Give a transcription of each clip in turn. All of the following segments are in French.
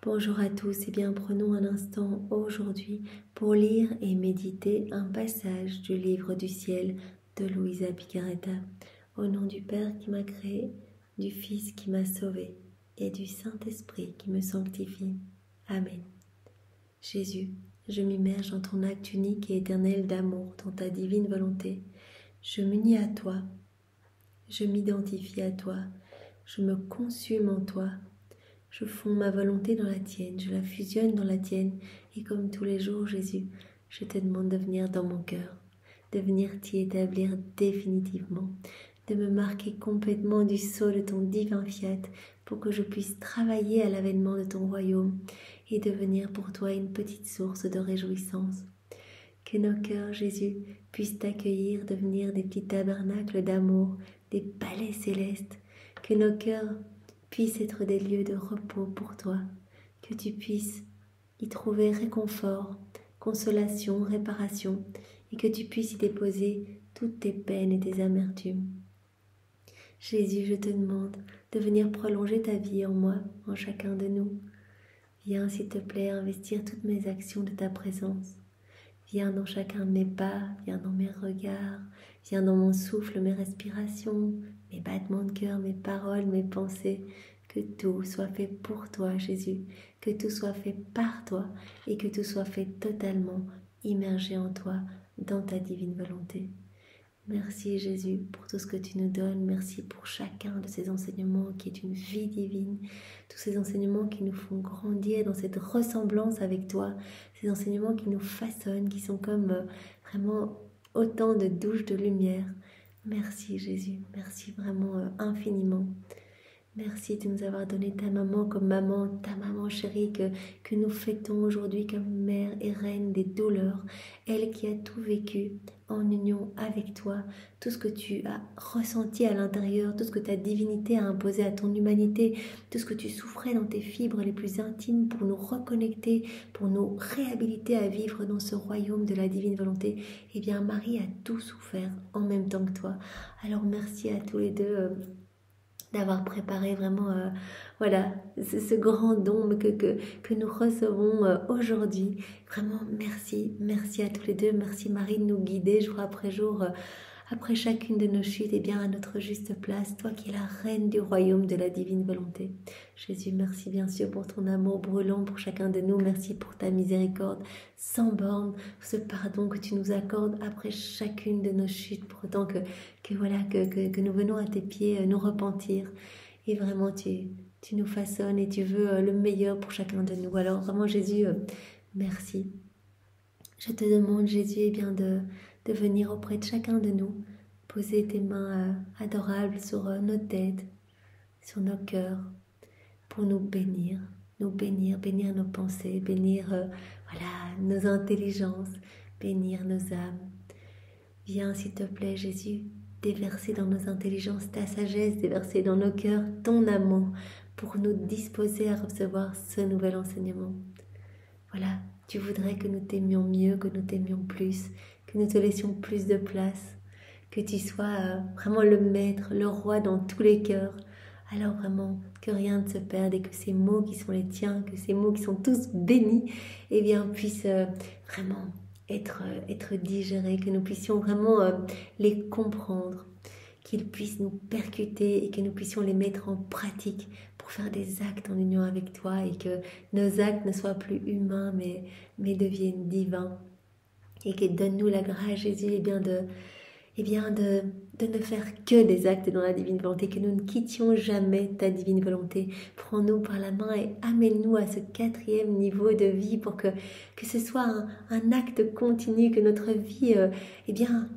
Bonjour à tous, et bien prenons un instant aujourd'hui pour lire et méditer un passage du livre du ciel de Luisa Picaretta. Au nom du Père qui m'a créé, du Fils qui m'a sauvé et du Saint-Esprit qui me sanctifie. Amen. Jésus, je m'immerge dans ton acte unique et éternel d'amour, dans ta divine volonté. Je m'unis à toi, je m'identifie à toi, je me consume en toi. Je fonds ma volonté dans la tienne, je la fusionne dans la tienne, et comme tous les jours, Jésus, je te demande de venir dans mon cœur, de venir t'y établir définitivement, de me marquer complètement du sceau de ton divin fiat, pour que je puisse travailler à l'avènement de ton royaume, et devenir pour toi une petite source de réjouissance. Que nos cœurs, Jésus, puissent t'accueillir, devenir des petits tabernacles d'amour, des palais célestes, que nos cœurs puissent être des lieux de repos pour toi, que tu puisses y trouver réconfort, consolation, réparation, et que tu puisses y déposer toutes tes peines et tes amertumes. Jésus, je te demande de venir prolonger ta vie en moi, en chacun de nous. Viens, s'il te plaît, investir toutes mes actions de ta présence. Viens dans chacun de mes pas, viens dans mes regards, viens dans mon souffle, mes respirations, mes battements de cœur, mes paroles, mes pensées. Que tout soit fait pour toi, Jésus, que tout soit fait par toi et que tout soit fait totalement immergé en toi, dans ta divine volonté. Merci Jésus pour tout ce que tu nous donnes, merci pour chacun de ces enseignements qui est une vie divine, tous ces enseignements qui nous font grandir dans cette ressemblance avec toi, ces enseignements qui nous façonnent, qui sont comme vraiment autant de douches de lumière. Merci Jésus, merci vraiment infiniment. Merci de nous avoir donné ta maman comme maman, ta maman chérie que nous fêtons aujourd'hui comme mère et reine des douleurs. Elle qui a tout vécu en union avec toi, tout ce que tu as ressenti à l'intérieur, tout ce que ta divinité a imposé à ton humanité, tout ce que tu souffrais dans tes fibres les plus intimes pour nous reconnecter, pour nous réhabiliter à vivre dans ce royaume de la divine volonté. Eh bien, Marie a tout souffert en même temps que toi. Alors merci à tous les deux d'avoir préparé vraiment voilà, ce grand don que nous recevons aujourd'hui. Vraiment, merci à tous les deux. Merci Marie de nous guider jour après jour, après chacune de nos chutes, et bien à notre juste place, toi qui es la reine du royaume de la divine volonté. Jésus, merci bien sûr pour ton amour brûlant pour chacun de nous. Merci pour ta miséricorde sans borne, ce pardon que tu nous accordes après chacune de nos chutes, pour autant que nous venons à tes pieds nous repentir. Et vraiment, tu nous façonnes et tu veux le meilleur pour chacun de nous. Alors vraiment, Jésus, merci. Je te demande, Jésus, eh bien de venir auprès de chacun de nous, poser tes mains adorables sur nos têtes, sur nos cœurs, pour nous bénir, bénir nos pensées, bénir nos intelligences, bénir nos âmes. Viens, s'il te plaît, Jésus, déverser dans nos intelligences ta sagesse, déverser dans nos cœurs ton amour, pour nous disposer à recevoir ce nouvel enseignement. Voilà, tu voudrais que nous t'aimions mieux, que nous t'aimions plus, que nous te laissions plus de place, que tu sois vraiment le maître, le roi dans tous les cœurs. Alors vraiment, que rien ne se perde et que ces mots qui sont les tiens, que ces mots qui sont tous bénis, eh bien, puissent vraiment être digérés, que nous puissions vraiment les comprendre, qu'ils puissent nous percuter et que nous puissions les mettre en pratique pour faire des actes en union avec toi, et que nos actes ne soient plus humains mais deviennent divins, et que donne-nous la grâce, Jésus, de ne faire que des actes dans la divine volonté, que nous ne quittions jamais ta divine volonté. Prends-nous par la main et amène-nous à ce 4e niveau de vie, pour que ce soit un acte continu, que notre vie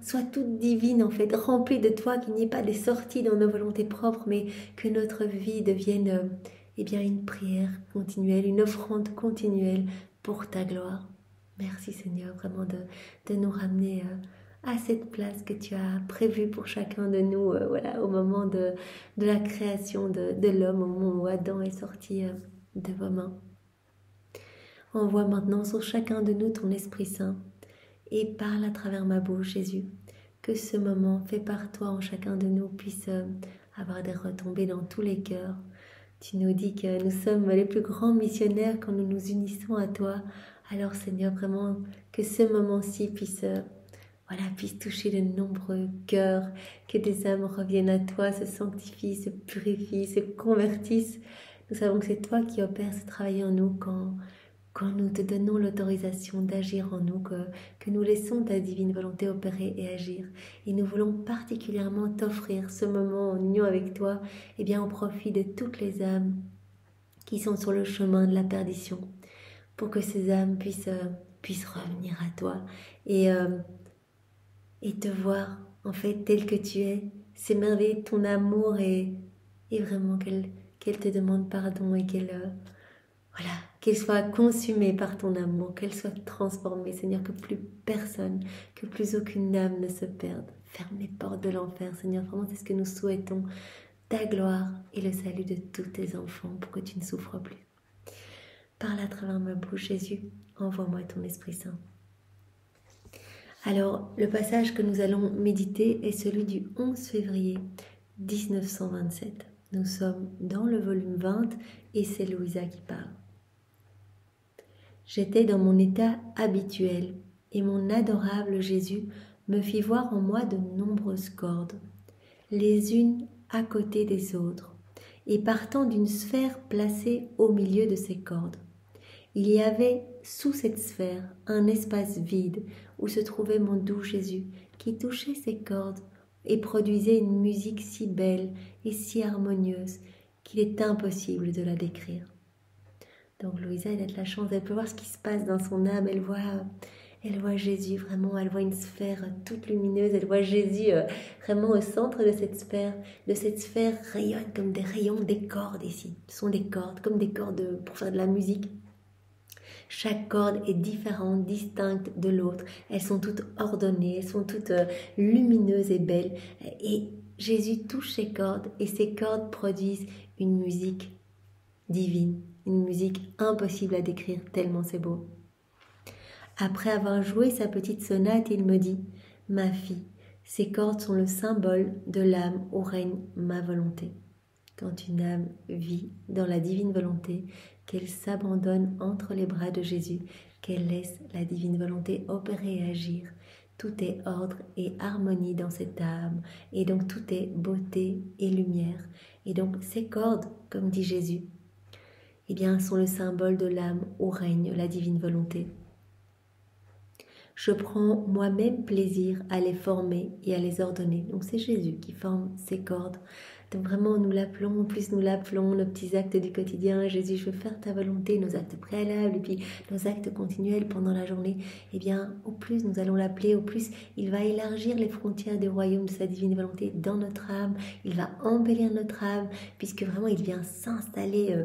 soit toute divine en fait, remplie de toi, qu'il n'y ait pas des sorties dans nos volontés propres, mais que notre vie devienne une prière continuelle, une offrande continuelle pour ta gloire. Merci Seigneur, vraiment de nous ramener à cette place que tu as prévue pour chacun de nous, au moment de la création de l'homme, au moment où Adam est sorti de vos mains. Envoie maintenant sur chacun de nous ton Esprit Saint et parle à travers ma bouche, Jésus, que ce moment fait par toi en chacun de nous puisse avoir des retombées dans tous les cœurs. Tu nous dis que nous sommes les plus grands missionnaires quand nous nous unissons à toi. Alors Seigneur, vraiment que ce moment-ci puisse toucher de nombreux cœurs, que des âmes reviennent à toi, se sanctifient, se purifient, se convertissent. Nous savons que c'est toi qui opères ce travail en nous quand nous te donnons l'autorisation d'agir en nous, que nous laissons ta divine volonté opérer et agir. Et nous voulons particulièrement t'offrir ce moment en union avec toi, au profit de toutes les âmes qui sont sur le chemin de la perdition, pour que ces âmes puissent revenir à toi et te voir en fait tel que tu es, s'émerveiller de ton amour et vraiment qu'elle te demande pardon et qu'elle soit consumée par ton amour, qu'elle soit transformée, Seigneur, que plus personne, que plus aucune âme ne se perde. Ferme les portes de l'enfer, Seigneur, vraiment c'est ce que nous souhaitons, ta gloire et le salut de tous tes enfants, pour que tu ne souffres plus. Parle à travers ma bouche, Jésus, envoie-moi ton Esprit Saint. Alors, le passage que nous allons méditer est celui du 11 février 1927. Nous sommes dans le volume 20 et c'est Louisa qui parle. J'étais dans mon état habituel et mon adorable Jésus me fit voir en moi de nombreuses cordes, les unes à côté des autres, et partant d'une sphère placée au milieu de ces cordes. Il y avait sous cette sphère un espace vide où se trouvait mon doux Jésus qui touchait ces cordes et produisait une musique si belle et si harmonieuse qu'il est impossible de la décrire. Donc Louisa, elle a de la chance, elle peut voir ce qui se passe dans son âme, elle voit Jésus vraiment, elle voit une sphère toute lumineuse, elle voit Jésus vraiment au centre de cette sphère rayonne comme des rayons, des cordes ici. Ce sont des cordes, comme des cordes pour faire de la musique. Chaque corde est différente, distincte de l'autre. Elles sont toutes ordonnées, elles sont toutes lumineuses et belles. Et Jésus touche ces cordes et ces cordes produisent une musique divine, une musique impossible à décrire tellement c'est beau. Après avoir joué sa petite sonate, il me dit « Ma fille, ces cordes sont le symbole de l'âme où règne ma volonté. » Quand une âme vit dans la divine volonté, qu'elle s'abandonne entre les bras de Jésus, qu'elle laisse la divine volonté opérer et agir, tout est ordre et harmonie dans cette âme, et donc tout est beauté et lumière. Et donc ces cordes, comme dit Jésus, sont le symbole de l'âme où règne la divine volonté. Je prends moi-même plaisir à les former et à les ordonner. Donc c'est Jésus qui forme ces cordes. Donc vraiment nous l'appelons nos petits actes du quotidien. Jésus, je veux faire ta volonté, nos actes préalables et puis nos actes continuels pendant la journée. Au plus nous allons l'appeler, au plus il va élargir les frontières du royaume de sa divine volonté dans notre âme. Il va embellir notre âme puisque vraiment il vient s'installer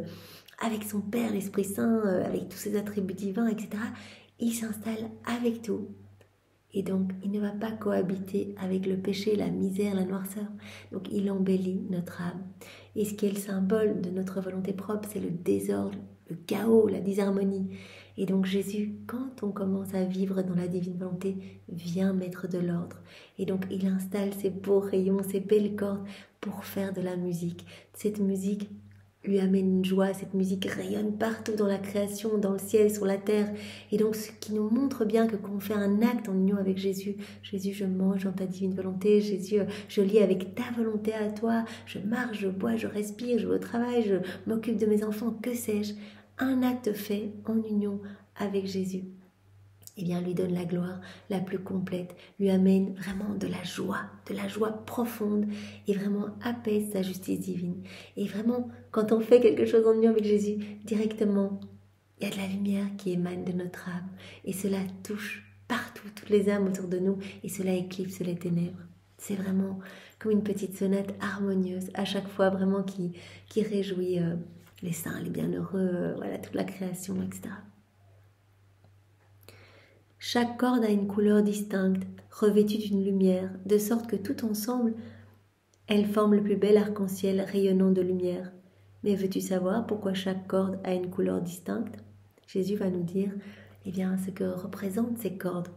avec son Père, l'Esprit Saint, avec tous ses attributs divins, etc. Il s'installe avec tout. Et donc, il ne va pas cohabiter avec le péché, la misère, la noirceur. Donc, il embellit notre âme. Et ce qui est le symbole de notre volonté propre, c'est le désordre, le chaos, la disharmonie. Et donc, Jésus, quand on commence à vivre dans la divine volonté, vient mettre de l'ordre. Et donc, il installe ces beaux rayons, ces belles cordes pour faire de la musique. Cette musique lui amène une joie, cette musique rayonne partout dans la création, dans le ciel, sur la terre. Et donc, ce qui nous montre bien que quand on fait un acte en union avec Jésus, Jésus, je mange dans ta divine volonté, Jésus, je lis avec ta volonté à toi, je marche, je bois, je respire, je vais au travail, je m'occupe de mes enfants, que sais-je. Un acte fait en union avec Jésus, lui donne la gloire la plus complète, lui amène vraiment de la joie profonde et vraiment apaise sa justice divine. Et vraiment, quand on fait quelque chose en union avec Jésus, directement, il y a de la lumière qui émane de notre âme et cela touche partout, toutes les âmes autour de nous et cela éclipse les ténèbres. C'est vraiment comme une petite sonate harmonieuse à chaque fois vraiment qui réjouit les saints, les bienheureux, toute la création, etc. Chaque corde a une couleur distincte, revêtue d'une lumière, de sorte que tout ensemble, elles forment le plus bel arc-en-ciel rayonnant de lumière. Mais veux-tu savoir pourquoi chaque corde a une couleur distincte? Jésus va nous dire ce que représentent ces cordes.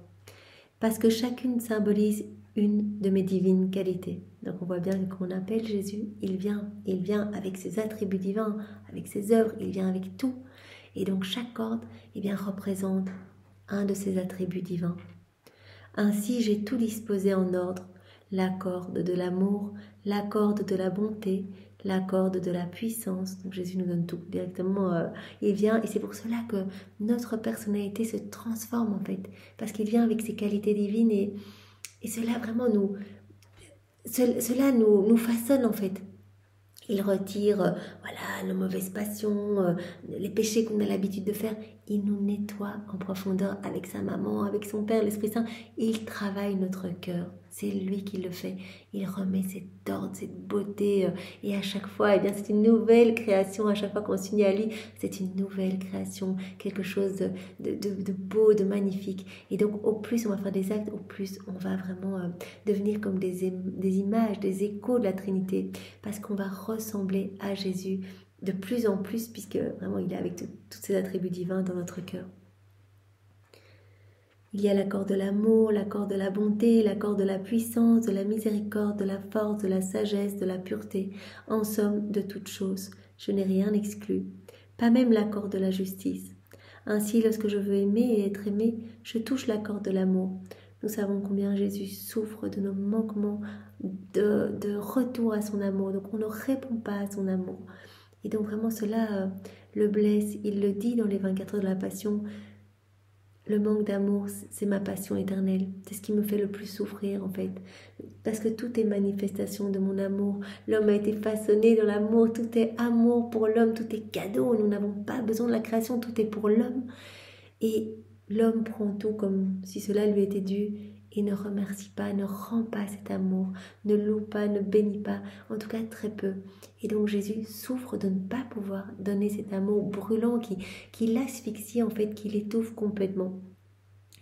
Parce que chacune symbolise une de mes divines qualités. Donc on voit bien que quand on appelle Jésus, il vient avec ses attributs divins, avec ses œuvres, il vient avec tout. Et donc chaque corde représente un de ses attributs divins. Ainsi j'ai tout disposé en ordre, la corde de l'amour, la corde de la bonté, la corde de la puissance. Donc Jésus nous donne tout directement, il vient, et c'est pour cela que notre personnalité se transforme en fait, parce qu'il vient avec ses qualités divines, et cela vraiment nous façonne en fait. Il retire voilà, nos mauvaises passions, les péchés qu'on a l'habitude de faire. Il nous nettoie en profondeur avec sa maman, avec son Père, l'Esprit Saint. Il travaille notre cœur. C'est lui qui le fait. Il remet cet ordre, cette beauté. Et à chaque fois, c'est une nouvelle création. À chaque fois qu'on s'unit à lui, c'est une nouvelle création. Quelque chose de beau, de magnifique. Et donc, au plus on va faire des actes, au plus on va vraiment devenir comme des images, des échos de la Trinité. Parce qu'on va ressembler à Jésus de plus en plus, puisque vraiment il est avec tous ses attributs divins dans notre cœur. Il y a l'accord de l'amour, l'accord de la bonté, l'accord de la puissance, de la miséricorde, de la force, de la sagesse, de la pureté, en somme de toutes choses. Je n'ai rien exclu, pas même l'accord de la justice. Ainsi, lorsque je veux aimer et être aimé, je touche l'accord de l'amour. Nous savons combien Jésus souffre de nos manquements de retour à son amour. Donc on ne répond pas à son amour. Et donc vraiment cela le blesse. Il le dit dans les 24 heures de la Passion. Le manque d'amour, c'est ma passion éternelle. C'est ce qui me fait le plus souffrir en fait. Parce que tout est manifestation de mon amour. L'homme a été façonné dans l'amour. Tout est amour pour l'homme. Tout est cadeau. Nous n'avons pas besoin de la création. Tout est pour l'homme. Et l'homme prend tout comme si cela lui était dû et ne remercie pas, ne rend pas cet amour, ne loue pas, ne bénit pas, en tout cas très peu. Et donc Jésus souffre de ne pas pouvoir donner cet amour brûlant qui l'asphyxie en fait, qui l'étouffe complètement.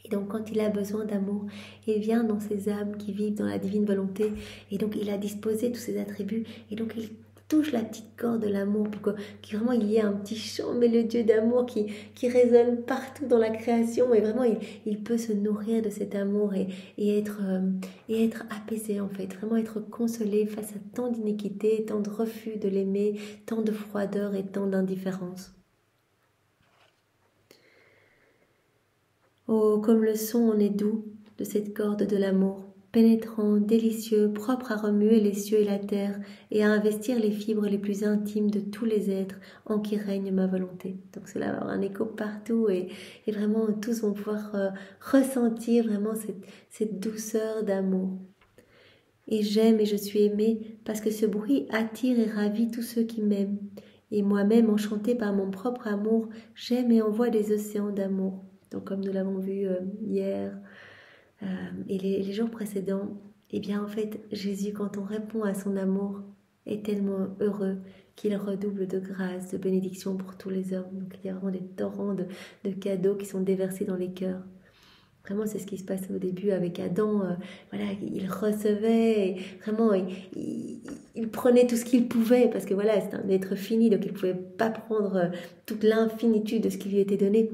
Et donc quand il a besoin d'amour, il vient dans ces âmes qui vivent dans la divine volonté, et donc il a disposé tous ses attributs, et donc il touche la petite corde de l'amour pour que vraiment il y ait un petit chant mélodieux d'amour qui résonne partout dans la création, et vraiment il peut se nourrir de cet amour et être apaisé en fait, vraiment être consolé face à tant d'iniquité, tant de refus de l'aimer, tant de froideur et tant d'indifférence. Oh, comme le son en est doux de cette corde de l'amour, pénétrant, délicieux, propre à remuer les cieux et la terre et à investir les fibres les plus intimes de tous les êtres en qui règne ma volonté. Donc cela va avoir un écho partout et vraiment tous vont pouvoir ressentir vraiment cette douceur d'amour. Et j'aime et je suis aimée parce que ce bruit attire et ravit tous ceux qui m'aiment. Et moi-même, enchantée par mon propre amour, j'aime et envoie des océans d'amour. Donc comme nous l'avons vu hier, et les jours précédents, eh bien en fait, Jésus, quand on répond à son amour, est tellement heureux qu'il redouble de grâce, de bénédiction pour tous les hommes. Donc il y a vraiment des torrents de cadeaux qui sont déversés dans les cœurs. Vraiment, c'est ce qui se passait au début avec Adam. Voilà, il recevait, et vraiment, il prenait tout ce qu'il pouvait, parce que voilà, c'est un être fini, donc il ne pouvait pas prendre toute l'infinitude de ce qui lui était donné.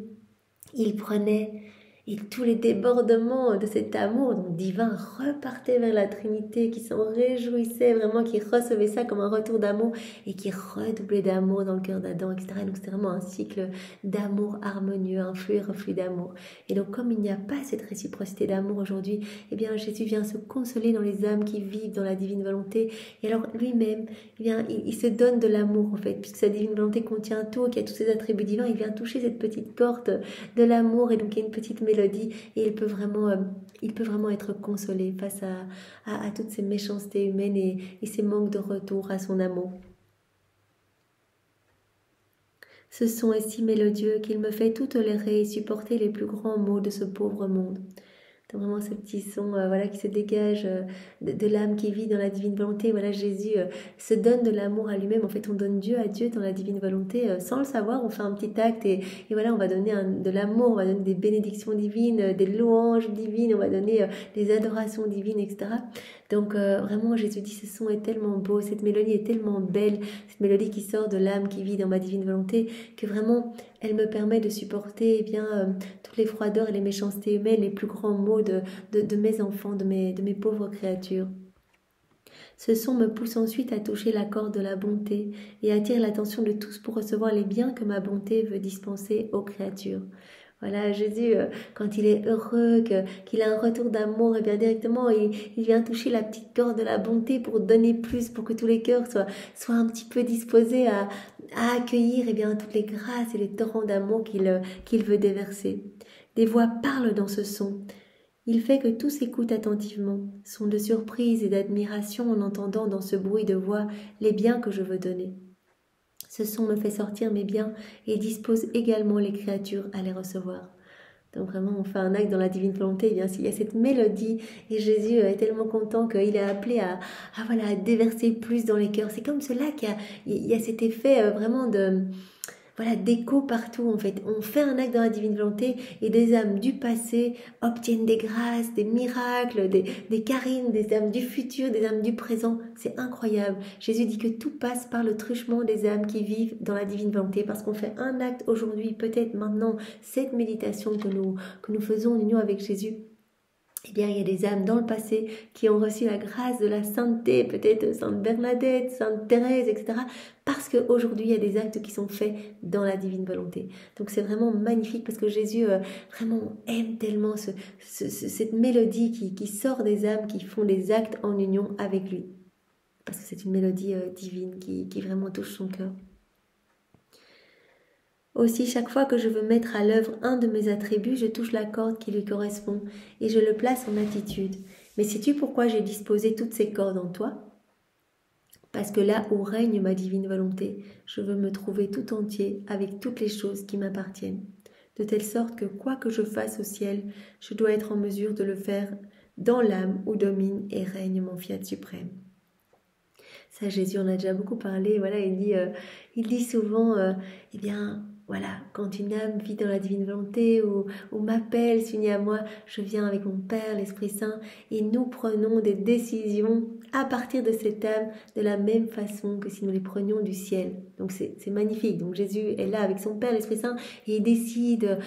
Il prenait, et tous les débordements de cet amour donc divin repartaient vers la Trinité, qui s'en réjouissait vraiment, qui recevait ça comme un retour d'amour et qui redoublait d'amour dans le cœur d'Adam, etc. Donc c'était vraiment un cycle d'amour harmonieux, un flux et reflux d'amour. Et donc comme il n'y a pas cette réciprocité d'amour aujourd'hui, eh bien Jésus vient se consoler dans les âmes qui vivent dans la divine volonté. Et alors lui-même, eh bien, il se donne de l'amour en fait, puisque sa divine volonté contient tout, qui a tous ses attributs divins. Il vient toucher cette petite corde de l'amour, et donc il y a une petite mélodie, et il peut vraiment être consolé face à toutes ces méchancetés humaines et ces manques de retour à son amour. Ce son est si mélodieux qu'il me fait tout tolérer et supporter les plus grands maux de ce pauvre monde. Donc vraiment ce petit son voilà, qui se dégage de l'âme qui vit dans la divine volonté. Voilà, Jésus se donne de l'amour à lui-même. En fait, on donne Dieu à Dieu dans la divine volonté. Sans le savoir, on fait un petit acte et voilà, on va donner de l'amour, on va donner des bénédictions divines, des louanges divines, on va donner des adorations divines, etc. Donc vraiment, Jésus dit, ce son est tellement beau, cette mélodie est tellement belle, cette mélodie qui sort de l'âme qui vit dans ma divine volonté, que vraiment, elle me permet de supporter toutes les froideurs et les méchancetés humaines, les plus grands maux de mes enfants, de mes pauvres créatures. Ce son me pousse ensuite à toucher la corde de la bonté et attire l'attention de tous pour recevoir les biens que ma bonté veut dispenser aux créatures. Voilà, Jésus, quand il est heureux, qu'il a un retour d'amour, et bien directement, il vient toucher la petite corde de la bonté pour donner plus, pour que tous les cœurs soient un petit peu disposés à accueillir toutes les grâces et les torrents d'amour qu'il veut déverser. Des voix parlent dans ce son. Il fait que tous écoutent attentivement, sont de surprise et d'admiration en entendant dans ce bruit de voix les biens que je veux donner. Ce son me fait sortir mes biens et dispose également les créatures à les recevoir. Donc vraiment, on fait un acte dans la divine volonté. Il y a cette mélodie et Jésus est tellement content qu'il est appelé à déverser plus dans les cœurs. C'est comme cela qu'il y a cet effet vraiment d'écho partout en fait. On fait un acte dans la divine volonté et des âmes du passé obtiennent des grâces, des miracles, des carines, des âmes du futur, des âmes du présent. C'est incroyable. Jésus dit que tout passe par le truchement des âmes qui vivent dans la divine volonté parce qu'on fait un acte aujourd'hui, peut-être maintenant, cette méditation que nous faisons en union avec Jésus. Eh bien, il y a des âmes dans le passé qui ont reçu la grâce de la sainteté, peut-être Sainte Bernadette, Sainte Thérèse, etc. Parce qu'aujourd'hui, il y a des actes qui sont faits dans la divine volonté. Donc, c'est vraiment magnifique parce que Jésus vraiment aime tellement cette mélodie qui sort des âmes qui font des actes en union avec lui. Parce que c'est une mélodie divine qui vraiment touche son cœur. Aussi, chaque fois que je veux mettre à l'œuvre un de mes attributs, je touche la corde qui lui correspond et je le place en attitude. Mais sais-tu pourquoi j'ai disposé toutes ces cordes en toi ? Parce que là où règne ma divine volonté, je veux me trouver tout entier avec toutes les choses qui m'appartiennent, de telle sorte que quoi que je fasse au ciel, je dois être en mesure de le faire dans l'âme où domine et règne mon fiat suprême. Ça, Jésus en a déjà beaucoup parlé. Voilà, il dit souvent, quand une âme vit dans la divine volonté ou m'appelle, s'unit à moi, je viens avec mon Père, l'Esprit Saint, et nous prenons des décisions à partir de cette âme de la même façon que si nous les prenions du ciel. Donc c'est magnifique. Donc Jésus est là avec son Père, l'Esprit Saint, et il décide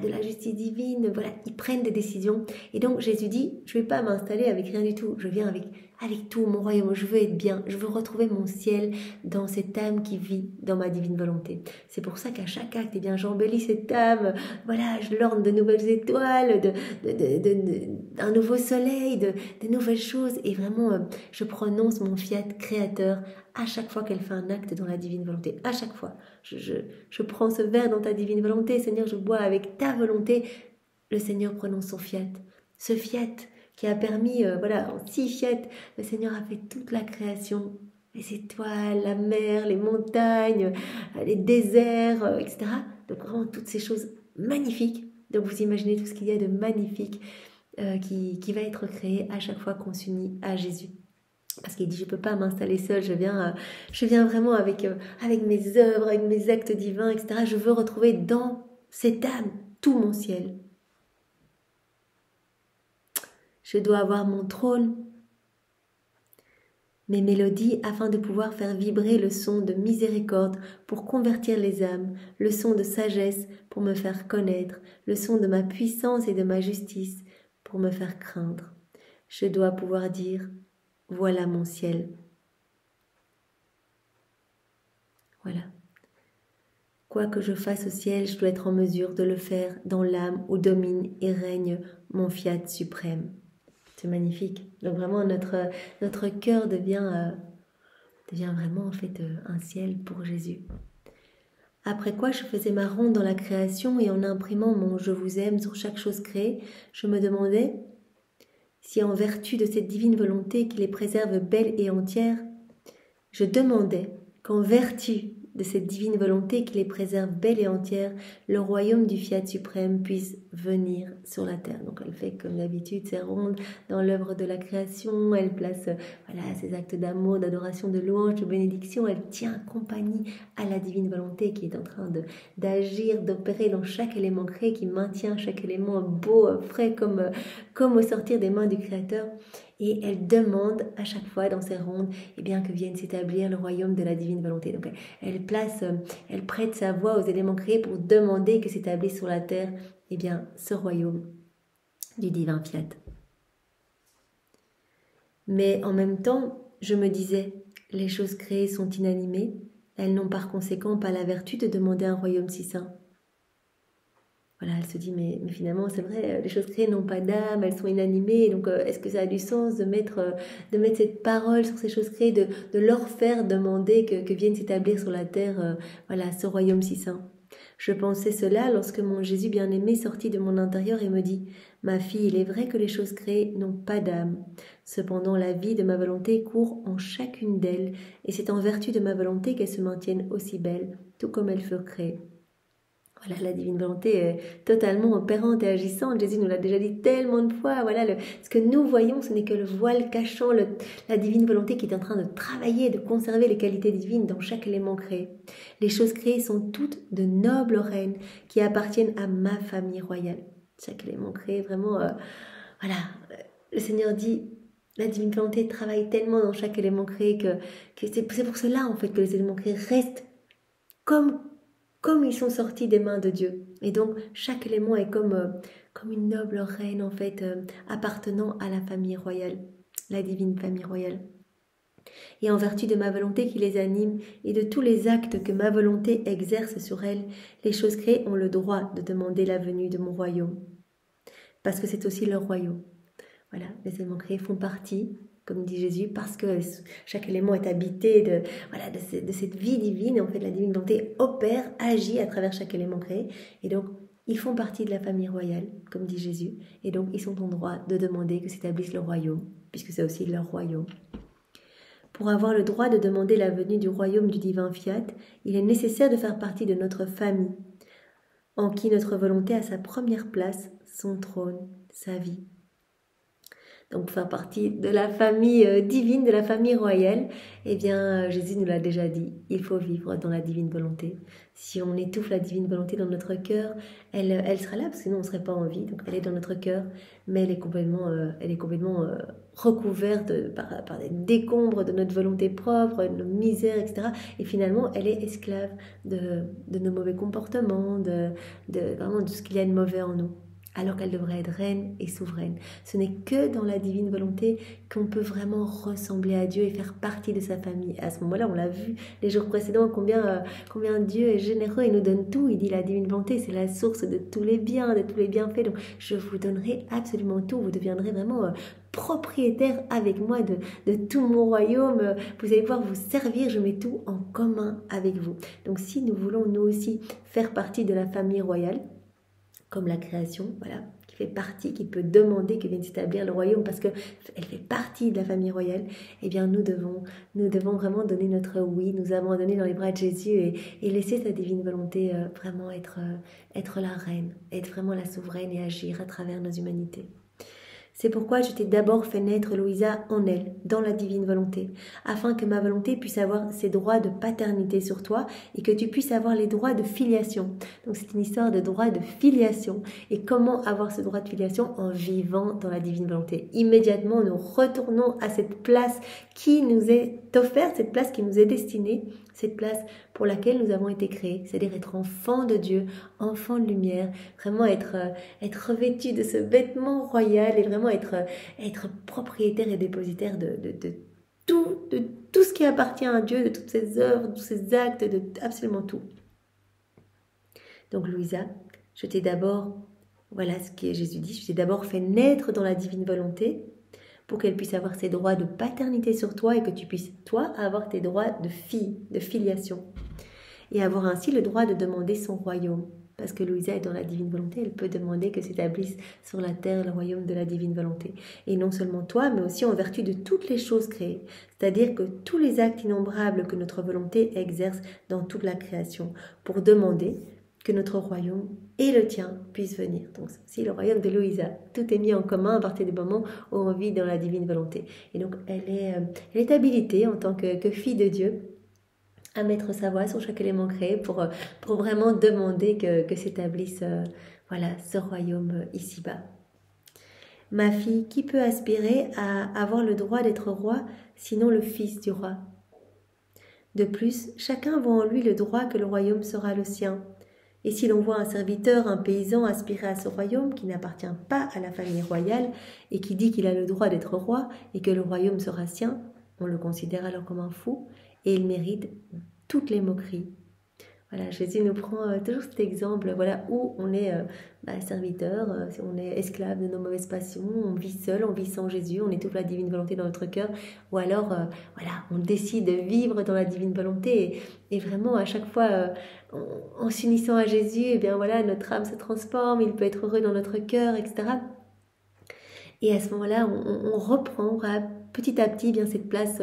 de la justice divine. Voilà, ils prennent des décisions. Et donc Jésus dit, je ne vais pas m'installer avec rien du tout. Je viens avec tout mon royaume. Je veux être bien. Je veux retrouver mon ciel dans cette âme qui vit dans ma divine volonté. C'est pour ça qu'à chaque acte, j'embellis cette âme. Voilà, je l'orne de nouvelles étoiles, d'un nouveau soleil, de nouvelles choses. Et vraiment, je prononce mon fiat créateur à chaque fois qu'elle fait un acte dans la divine volonté. À chaque fois. Je prends ce verre dans ta divine volonté. Seigneur, je bois avec ta volonté. Le Seigneur prononce son fiat. Ce fiat qui a permis, en 6 fiat, le Seigneur a fait toute la création. Les étoiles, la mer, les montagnes, les déserts, etc. Donc vraiment toutes ces choses magnifiques. Donc vous imaginez tout ce qu'il y a de magnifique qui va être créé à chaque fois qu'on s'unit à Jésus. Parce qu'il dit, je ne peux pas m'installer seul, je viens vraiment avec mes œuvres, avec mes actes divins, etc. Je veux retrouver dans cette âme tout mon ciel. Je dois avoir mon trône, mes mélodies afin de pouvoir faire vibrer le son de miséricorde pour convertir les âmes, le son de sagesse pour me faire connaître, le son de ma puissance et de ma justice pour me faire craindre. Je dois pouvoir dire, voilà mon ciel. Voilà. Quoi que je fasse au ciel, je dois être en mesure de le faire dans l'âme où domine et règne mon fiat suprême. C'est magnifique. Donc vraiment, notre cœur devient vraiment en fait un ciel pour Jésus. Après quoi, je faisais ma ronde dans la création et en imprimant mon « Je vous aime » sur chaque chose créée, je me demandais si en vertu de cette divine volonté qui les préserve belles et entières, je demandais qu'en vertu de cette divine volonté qui les préserve belles et entières, le royaume du Fiat suprême puisse venir sur la terre. Donc elle fait comme d'habitude ses rondes dans l'œuvre de la création, elle place ses actes d'amour, d'adoration, de louange, de bénédiction, elle tient compagnie à la divine volonté qui est en train d'agir, d'opérer dans chaque élément créé, qui maintient chaque élément beau, frais comme au sortir des mains du Créateur. Et elle demande à chaque fois dans ses rondes eh bien, que vienne s'établir le royaume de la divine volonté. Donc elle prête sa voix aux éléments créés pour demander que s'établisse sur la terre eh bien, ce royaume du divin fiat. Mais en même temps, je me disais, les choses créées sont inanimées, elles n'ont par conséquent pas la vertu de demander un royaume si saint. Voilà, elle se dit, mais finalement, c'est vrai, les choses créées n'ont pas d'âme, elles sont inanimées, donc est-ce que ça a du sens de mettre cette parole sur ces choses créées, de leur faire demander que vienne s'établir sur la terre, voilà, ce royaume si saint. Je pensais cela lorsque mon Jésus bien-aimé sortit de mon intérieur et me dit « Ma fille, il est vrai que les choses créées n'ont pas d'âme. Cependant, la vie de ma volonté court en chacune d'elles, et c'est en vertu de ma volonté qu'elles se maintiennent aussi belles, tout comme elles furent créées. » Voilà, la divine volonté est totalement opérante et agissante. Jésus nous l'a déjà dit tellement de fois. Voilà, ce que nous voyons, ce n'est que le voile cachant la divine volonté qui est en train de travailler, de conserver les qualités divines dans chaque élément créé. Les choses créées sont toutes de nobles reines qui appartiennent à ma famille royale. Chaque élément créé, vraiment, voilà. Le Seigneur dit, la divine volonté travaille tellement dans chaque élément créé que c'est pour cela, en fait, que les éléments créés restent comme ils sont sortis des mains de Dieu. Et donc, chaque élément est comme une noble reine, en fait, appartenant à la famille royale, la divine famille royale. Et en vertu de ma volonté qui les anime et de tous les actes que ma volonté exerce sur elles, les choses créées ont le droit de demander la venue de mon royaume. Parce que c'est aussi leur royaume. Voilà, les éléments créés font partie, comme dit Jésus, parce que chaque élément est habité de cette vie divine. Et en fait, la divine volonté opère, agit à travers chaque élément créé. Et donc, ils font partie de la famille royale, comme dit Jésus. Et donc, ils sont en droit de demander que s'établisse le royaume, puisque c'est aussi leur royaume. Pour avoir le droit de demander la venue du royaume du divin fiat, il est nécessaire de faire partie de notre famille, en qui notre volonté a sa première place, son trône, sa vie. Donc faire partie de la famille divine, de la famille royale, eh bien Jésus nous l'a déjà dit, il faut vivre dans la divine volonté. Si on étouffe la divine volonté dans notre cœur, elle sera là, parce que sinon on ne serait pas en vie, donc elle est dans notre cœur, mais elle est complètement recouverte par des décombres de notre volonté propre, de nos misères, etc. Et finalement, elle est esclave de nos mauvais comportements, vraiment de ce qu'il y a de mauvais en nous, alors qu'elle devrait être reine et souveraine. Ce n'est que dans la divine volonté qu'on peut vraiment ressembler à Dieu et faire partie de sa famille. À ce moment-là, on l'a vu les jours précédents, combien Dieu est généreux et nous donne tout. Il dit la divine volonté, c'est la source de tous les biens, de tous les bienfaits. Donc, je vous donnerai absolument tout. Vous deviendrez vraiment propriétaire avec moi de tout mon royaume. Vous allez pouvoir vous servir, je mets tout en commun avec vous. Donc, si nous voulons nous aussi faire partie de la famille royale, comme la création, voilà, qui fait partie, qui peut demander que vienne s'établir le royaume parce qu'elle fait partie de la famille royale, eh bien nous devons vraiment donner notre oui, nous abandonner dans les bras de Jésus et laisser sa divine volonté vraiment être la reine, être vraiment la souveraine et agir à travers nos humanités. C'est pourquoi je t'ai d'abord fait naître, Louisa, en elle, dans la divine volonté, afin que ma volonté puisse avoir ses droits de paternité sur toi et que tu puisses avoir les droits de filiation. Donc c'est une histoire de droit de filiation. Et comment avoir ce droit de filiation? En vivant dans la divine volonté. Immédiatement, nous retournons à cette place qui nous est offerte, cette place qui nous est destinée, cette place pour laquelle nous avons été créés, c'est-à-dire être enfants de Dieu, enfants de lumière, vraiment être revêtus de ce vêtement royal et vraiment être propriétaire et dépositaire de tout ce qui appartient à Dieu, de toutes ses œuvres, de tous ses actes, de absolument tout. Donc Louisa, je t'ai d'abord, voilà ce que Jésus dit, je t'ai d'abord fait naître dans la divine volonté, pour qu'elle puisse avoir ses droits de paternité sur toi et que tu puisses, toi, avoir tes droits de fille, de filiation. Et avoir ainsi le droit de demander son royaume. Parce que Louisa est dans la divine volonté, elle peut demander que s'établisse sur la terre le royaume de la divine volonté. Et non seulement toi, mais aussi en vertu de toutes les choses créées. C'est-à-dire que tous les actes innombrables que notre volonté exerce dans toute la création. Pour demander que notre royaume et le tien puissent venir. Donc c'est le royaume de Louisa. Tout est mis en commun à partir du moment où on vit dans la divine volonté. Et donc elle est habilitée en tant que fille de Dieu à mettre sa voix sur chaque élément créé pour vraiment demander que s'établisse ce royaume ici-bas. Ma fille, qui peut aspirer à avoir le droit d'être roi, sinon le fils du roi? De plus, chacun voit en lui le droit que le royaume sera le sien. Et si l'on voit un serviteur, un paysan aspirer à ce royaume qui n'appartient pas à la famille royale et qui dit qu'il a le droit d'être roi et que le royaume sera sien, on le considère alors comme un fou et il mérite toutes les moqueries. Voilà, Jésus nous prend toujours cet exemple, voilà, où on est serviteur, on est esclave de nos mauvaises passions, on vit seul, on vit sans Jésus, on étouffe la divine volonté dans notre cœur, ou alors voilà, on décide de vivre dans la divine volonté et vraiment à chaque fois en s'unissant à Jésus, et bien voilà, notre âme se transforme, il peut être heureux dans notre cœur, etc. Et à ce moment-là, on reprend petit à petit bien cette place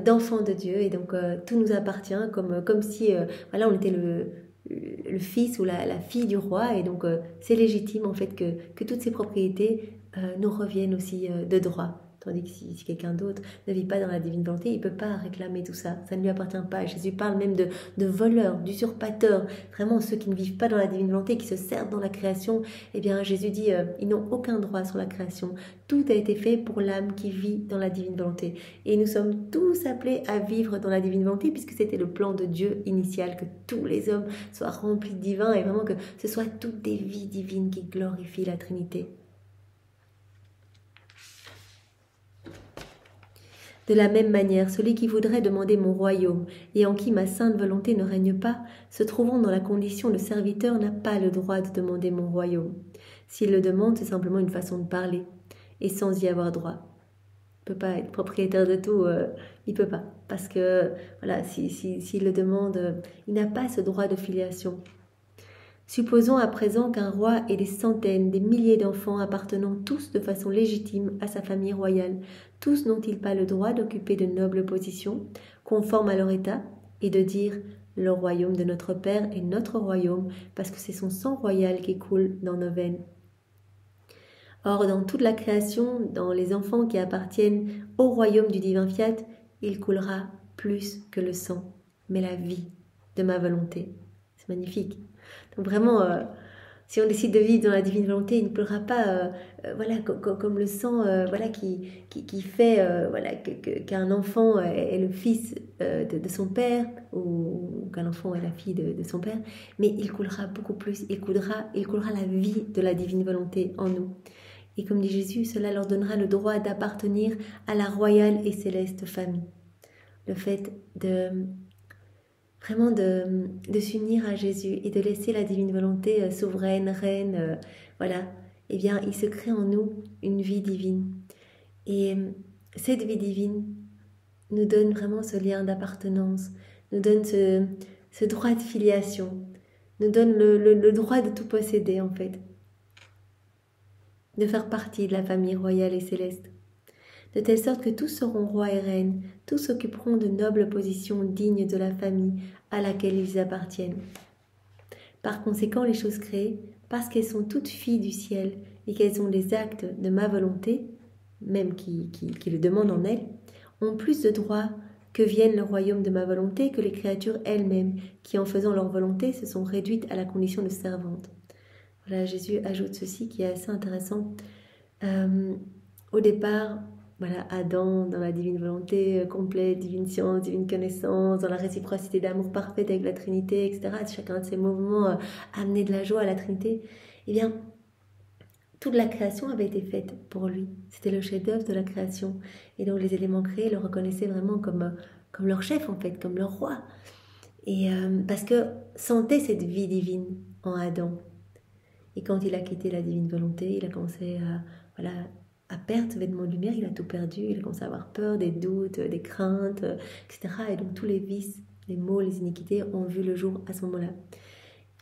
d'enfant de Dieu. Et donc, tout nous appartient comme si voilà, on était le fils ou la fille du roi. Et donc, c'est légitime en fait que toutes ces propriétés nous reviennent aussi de droit. Tandis que si quelqu'un d'autre ne vit pas dans la divine volonté, il ne peut pas réclamer tout ça. Ça ne lui appartient pas. Jésus parle même de voleurs, d'usurpateurs. Vraiment, ceux qui ne vivent pas dans la divine volonté, qui se servent dans la création. Eh bien, Jésus dit, ils n'ont aucun droit sur la création. Tout a été fait pour l'âme qui vit dans la divine volonté. Et nous sommes tous appelés à vivre dans la divine volonté, puisque c'était le plan de Dieu initial, que tous les hommes soient remplis de divin, et vraiment que ce soit toutes des vies divines qui glorifient la Trinité. De la même manière, celui qui voudrait demander mon royaume et en qui ma sainte volonté ne règne pas, se trouvant dans la condition de serviteur, n'a pas le droit de demander mon royaume. S'il le demande, c'est simplement une façon de parler, et sans y avoir droit. Il ne peut pas être propriétaire de tout, il ne peut pas. Parce que, voilà, s'il le demande, il n'a pas ce droit de filiation. Supposons à présent qu'un roi ait des centaines, des milliers d'enfants appartenant tous de façon légitime à sa famille royale. Tous n'ont-ils pas le droit d'occuper de nobles positions, conformes à leur état, et de dire « Le royaume de notre Père est notre royaume, parce que c'est son sang royal qui coule dans nos veines. » Or, dans toute la création, dans les enfants qui appartiennent au royaume du divin fiat, il coulera plus que le sang, mais la vie de ma volonté. C'est magnifique. Donc vraiment, si on décide de vivre dans la divine volonté, il ne pleurera pas voilà, comme le sang voilà, qui fait voilà, qu'un enfant est le fils de son père ou qu'un enfant est la fille de son père, mais il coulera beaucoup plus, il coulera la vie de la divine volonté en nous. Et comme dit Jésus, cela leur donnera le droit d'appartenir à la royale et céleste famille. Le fait vraiment de s'unir à Jésus et de laisser la divine volonté souveraine, reine, voilà, eh bien, il se crée en nous une vie divine. Et cette vie divine nous donne vraiment ce lien d'appartenance, nous donne ce droit de filiation, nous donne le droit de tout posséder, en fait, de faire partie de la famille royale et céleste. De telle sorte que tous seront rois et reines, tous occuperont de nobles positions dignes de la famille à laquelle ils appartiennent. Par conséquent, les choses créées, parce qu'elles sont toutes filles du ciel et qu'elles ont des actes de ma volonté, même qui le demandent en elles, ont plus de droits que vienne le royaume de ma volonté que les créatures elles-mêmes, qui en faisant leur volonté se sont réduites à la condition de servantes. Voilà, Jésus ajoute ceci qui est assez intéressant. Au départ, voilà, Adam, dans la divine volonté complète, divine science, divine connaissance, dans la réciprocité d'amour parfaite avec la Trinité, etc. Chacun de ces mouvements amenait de la joie à la Trinité. Eh bien, toute la création avait été faite pour lui. C'était le chef-d'œuvre de la création. Et donc, les éléments créés le reconnaissaient vraiment comme leur chef, en fait, comme leur roi. Et parce que sentait cette vie divine en Adam. Et quand il a quitté la divine volonté, il a commencé à perdre ce vêtement de lumière, il a tout perdu, il a commencé à avoir peur, des doutes, des craintes, etc. Et donc tous les vices, les maux, les iniquités ont vu le jour à ce moment-là.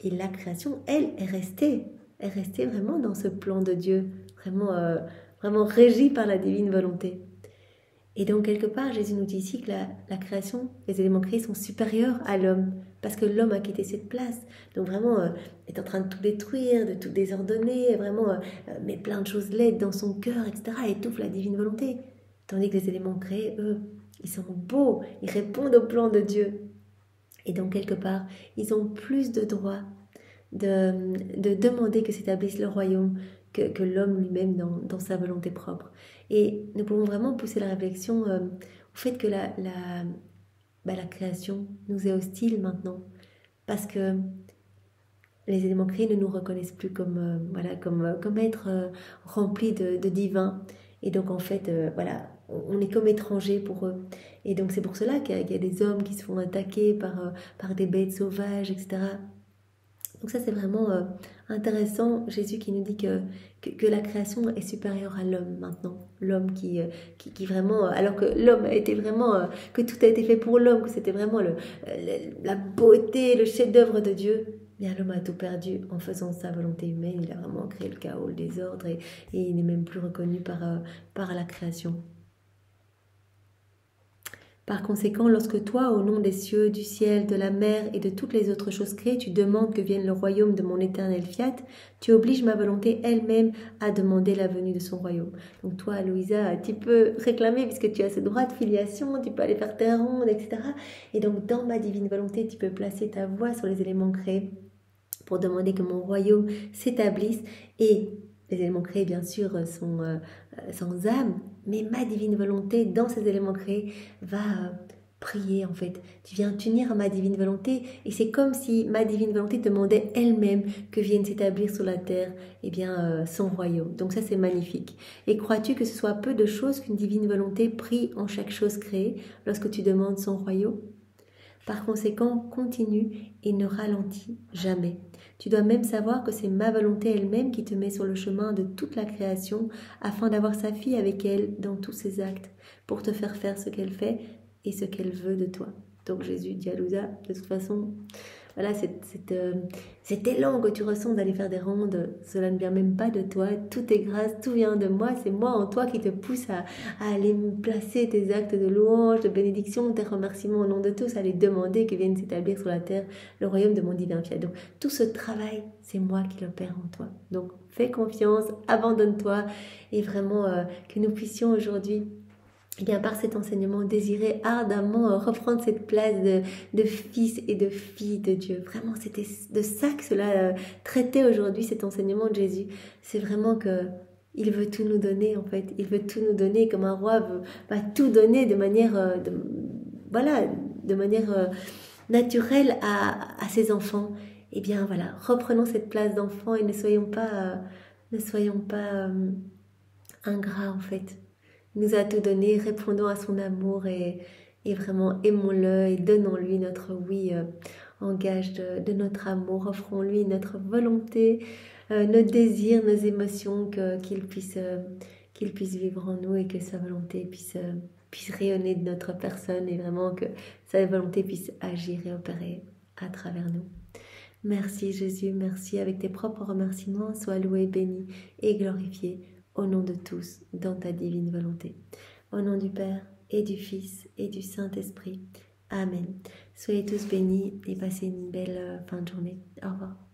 Et la création, elle, est restée vraiment dans ce plan de Dieu, vraiment régie par la divine volonté. Et donc quelque part, Jésus nous dit ici que la création, les éléments créés sont supérieurs à l'homme, parce que l'homme a quitté cette place. Donc vraiment, est en train de tout détruire, de tout désordonner, vraiment met plein de choses laides dans son cœur, etc. Et étouffe la divine volonté. Tandis que les éléments créés, eux, ils sont beaux, ils répondent au plan de Dieu. Et donc quelque part, ils ont plus de droit de demander que s'établisse le royaume que l'homme lui-même dans sa volonté propre. Et nous pouvons vraiment pousser la réflexion au fait que la création nous est hostile maintenant, parce que les éléments créés ne nous reconnaissent plus comme êtres remplis de divin. Et donc en fait, on est comme étrangers pour eux. Et donc c'est pour cela qu'il y a des hommes qui se font attaquer par des bêtes sauvages, etc. Donc ça c'est vraiment intéressant, Jésus qui nous dit que la création est supérieure à l'homme maintenant. L'homme qui vraiment, alors que l'homme a été vraiment, que tout a été fait pour l'homme, que c'était vraiment la beauté, le chef-d'œuvre de Dieu. Bien, l'homme a tout perdu en faisant sa volonté humaine. Il a vraiment créé le chaos, le désordre et il n'est même plus reconnu par la création. Par conséquent, lorsque toi, au nom des cieux, du ciel, de la mer et de toutes les autres choses créées, tu demandes que vienne le royaume de mon éternel fiat, tu obliges ma volonté elle-même à demander la venue de son royaume. Donc toi, Louisa, tu peux réclamer, puisque tu as ce droit de filiation, tu peux aller faire tes rondes, etc. Et donc, dans ma divine volonté, tu peux placer ta voix sur les éléments créés pour demander que mon royaume s'établisse. Et les éléments créés, bien sûr, sont sans âme, mais ma divine volonté, dans ces éléments créés, va prier, en fait. Tu viens t'unir à ma divine volonté, et c'est comme si ma divine volonté demandait elle-même que vienne s'établir sur la terre, son royaume. Donc ça, c'est magnifique. Et crois-tu que ce soit peu de choses qu'une divine volonté prie en chaque chose créée lorsque tu demandes son royaume? Par conséquent, continue et ne ralentis jamais. Tu dois même savoir que c'est ma volonté elle-même qui te met sur le chemin de toute la création afin d'avoir sa fille avec elle dans tous ses actes, pour te faire faire ce qu'elle fait et ce qu'elle veut de toi. Donc Jésus dit à Louisa, de toute façon, voilà, cet élan que tu ressens d'aller faire des rondes, cela ne vient même pas de toi, tout est grâce, tout vient de moi, c'est moi en toi qui te pousse à aller placer tes actes de louange, de bénédiction, tes remerciements au nom de tous, à les demander que vienne s'établir sur la terre le royaume de mon divin fiat. Donc tout ce travail, c'est moi qui l'opère en toi. Donc fais confiance, abandonne-toi et vraiment que nous puissions aujourd'hui, par cet enseignement, désirer ardemment reprendre cette place de fils et de filles de Dieu. Vraiment, c'était de ça que cela traitait aujourd'hui, cet enseignement de Jésus. C'est vraiment que il veut tout nous donner, en fait. Il veut tout nous donner comme un roi va tout donner de manière, naturelle à ses enfants. Eh bien, voilà, reprenons cette place d'enfant et ne soyons pas ingrats, en fait. Il nous a tout donné, répondons à son amour et vraiment aimons-le et donnons-lui notre oui en gage de notre amour. Offrons-lui notre volonté, nos désirs, nos émotions, qu'il puisse vivre en nous et que sa volonté puisse rayonner de notre personne et vraiment que sa volonté puisse agir et opérer à travers nous. Merci Jésus, merci. Avec tes propres remerciements, sois loué, béni et glorifié au nom de tous, dans ta divine volonté. Au nom du Père et du Fils et du Saint-Esprit. Amen. Soyez tous bénis et passez une belle fin de journée. Au revoir.